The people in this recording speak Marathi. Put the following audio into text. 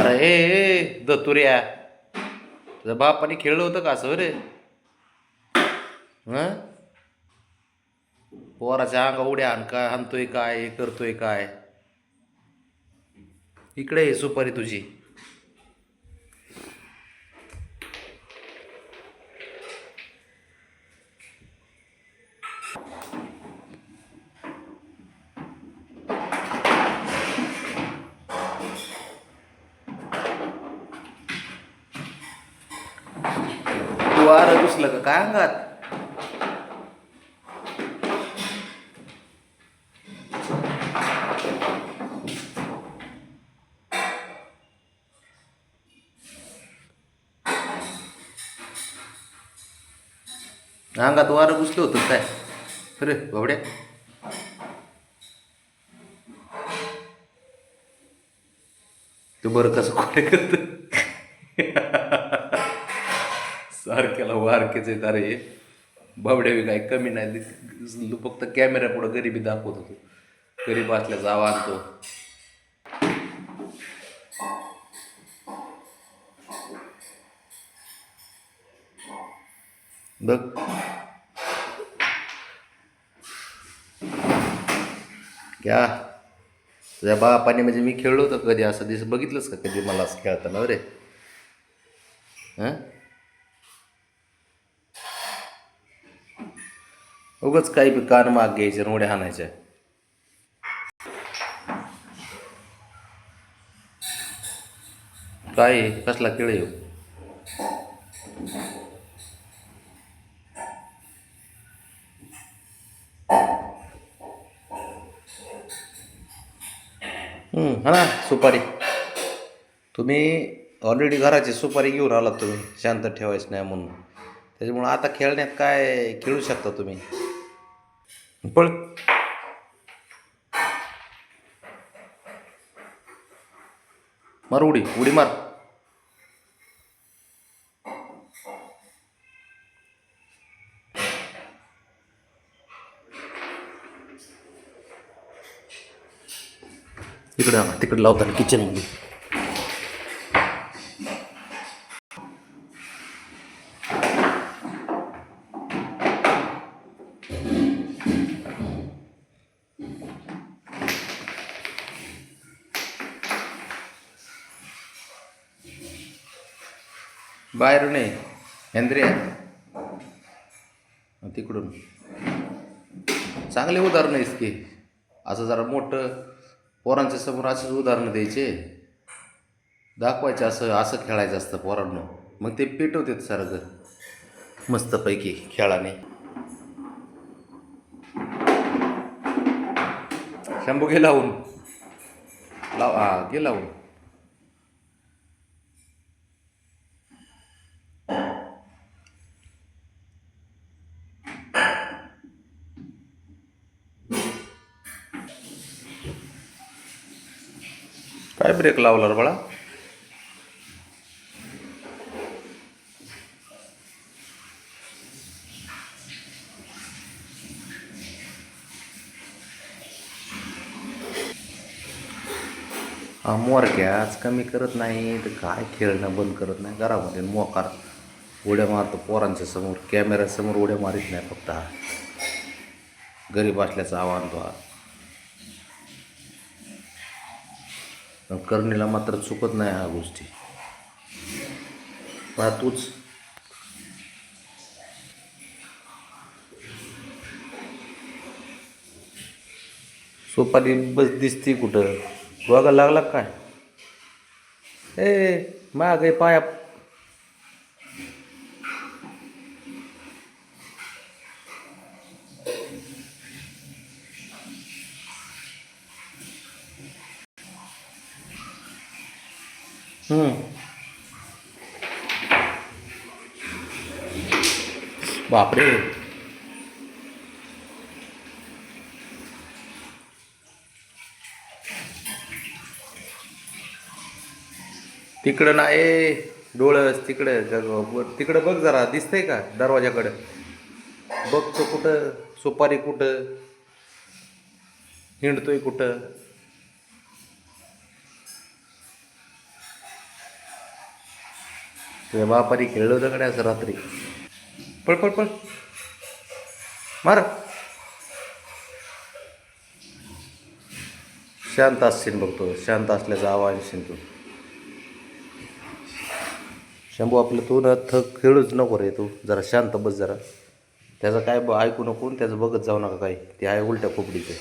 अरे दतुऱ्या, तुझ्या बापाने खेळलं होतं का असं रे? हं? पोराच्या अंगा उड्या काय हाणतोय, काय हे करतोय काय? इकडे ये सुपारी तुझी. तू वारं घुसलं का काय अंगात? अंगात वारं घुसलं होतं काय? अरे बावड्या, तू बरं कसं खोटे करत? सारख्याला वारकेच आहेत अरे. बावड्या बी काय कमी नाही. फक्त कॅमेरा पुढं गरिबी दाखवत होतो. गरीब असल्याचा आवा आणतो. बघ क्या तुझ्या बापाने म्हणजे मी खेळलो होतो कधी असं बघितलंस का कधी मला असं खेळताना रे? हां, उगाच काही बी कान माग घ्यायचे रोड्या हाणायच्या. काय आहे? कसला खेळ येऊ? हा ना सुपारी. तुम्ही ऑलरेडी घराची सुपारी घेऊन आलात, तुम्ही शांत ठेवायचं नाही म्हणून. त्याच्यामुळं आता खेळण्यात काय खेळू शकता तुम्ही. पळ. मार उडी, उडी मार. तिकडे तिकडे लावताना किचनमध्ये. बाहेर नाही हेंद्रिया, तिकडून चांगले उदाहरणं आहेस की. असं जरा मोठं पोरांच्या समोर असेच उदाहरणं द्यायचे, दाखवायचे. असं असं खेळायचं असतं पोरांनो, मग ते पेटवतात सारखं मस्तपैकी खेळाने. शंभू घे लावून. घे लावून. काय ब्रेक लावला रे बाळा? हा मोरक्याच कमी करत नाही तर काय खेळणं बंद करत नाही. घरामध्ये मोकार उड्या मारतो पोरांच्या समोर, कॅमेऱ्यासमोर उड्या मारित नाही. फक्त हा गरीब असल्याचं आव्हान तो. करणीला मात्र चुकत नाही ह्या गोष्टी. पहा तूच. सोपारी बस दिसती कुठं? बघा लागला काय? माग पाया. बापरे. तिकडं नाही डोळस, तिकडं तिकडं बघ जरा, दिसतंय का दरवाजाकडं? बघ तो कुठं सुपारी कुठं हिंडतोय कुठं? तुझ्या बापाने खेळलं होतं कडे असं रात्री. पळ पळ पळ मार. शांत असशील बघतो, शांत असल्याचा आवाज असशील तू. शंभू आपलं तू ना थक खेळूच नको रे, तू जरा शांत बस जरा. त्याचं काय ऐकू नको आणि त्याचं बघत जाऊ नका काही, ते आहे उलट्या खोपडीचं.